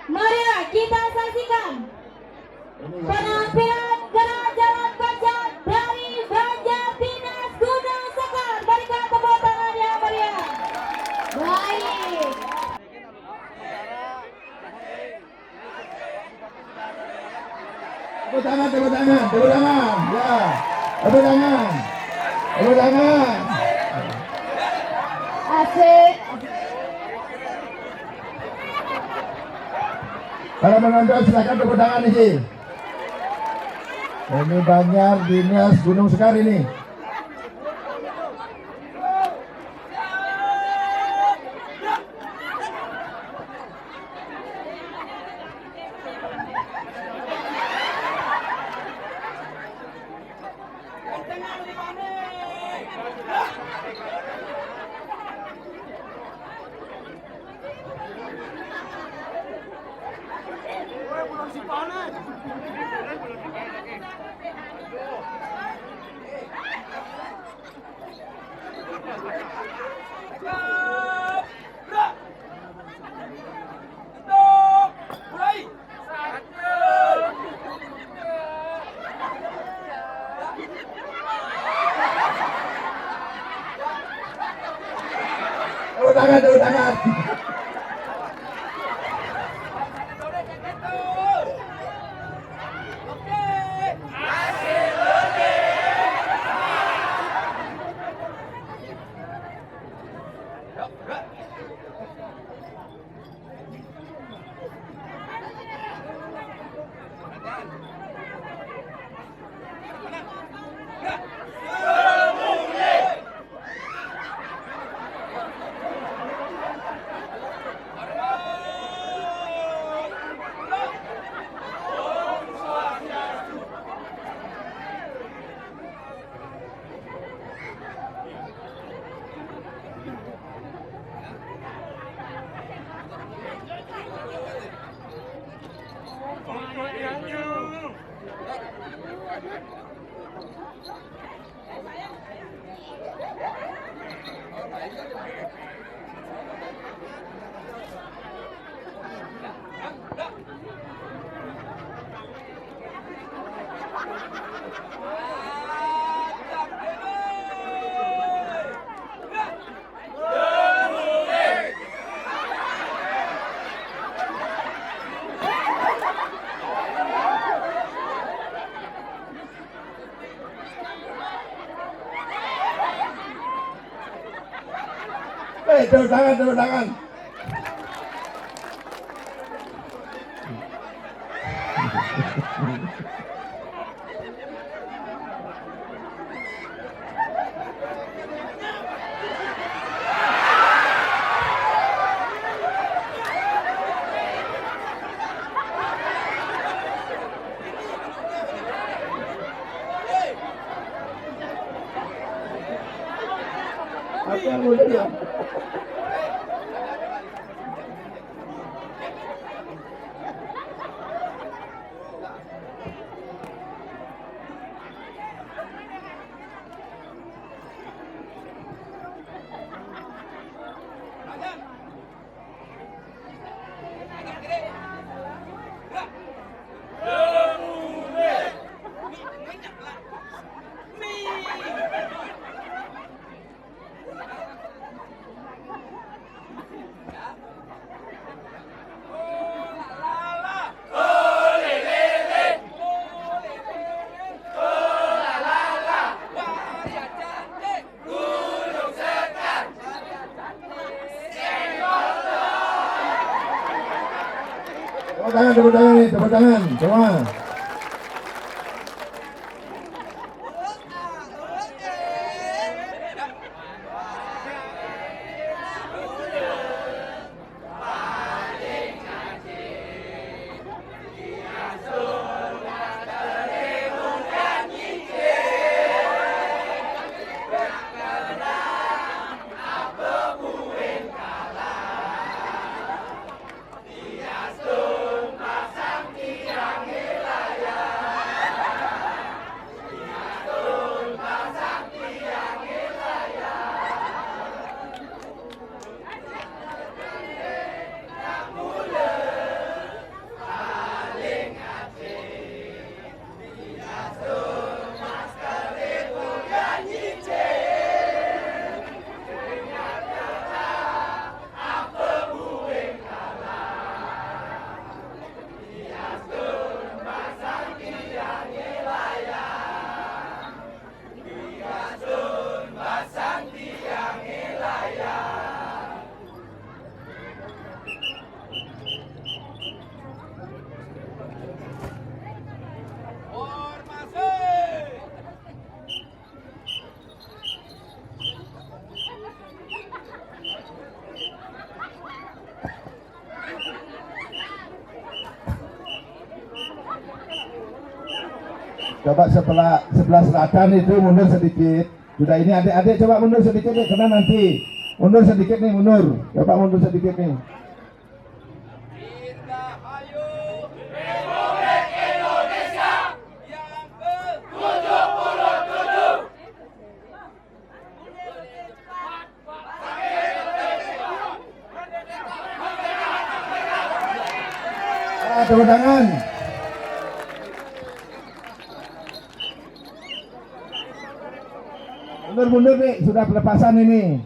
Mari kita saksikan penampilan gerak jalan kaca dari Banjardinas Gunung Sekar. Berikan tepuk tangan yang meriah. Baik. Tepuk tangan, tepuk tangan, tepuk tangan, ya, tepuk tangan, tepuk tangan. Asik. Para penonton silakan tepuk tangan nih. Ini Banjardinas Gunung Sekar ini. Tepuk tangan, tepuk tangan. Tepuk tangan, tepuk tangan. Apa yang mulia? Tepuk tangan nih, tepuk tangan semua. Coba sebelah selatan itu mundur sedikit. Sudah ini adik-adik coba mundur sedikit nih, karena nanti mundur sedikit nih, mundur. Coba mundur sedikit nih. Tepuk tangan. Mundur nih, sudah pelepasan ini.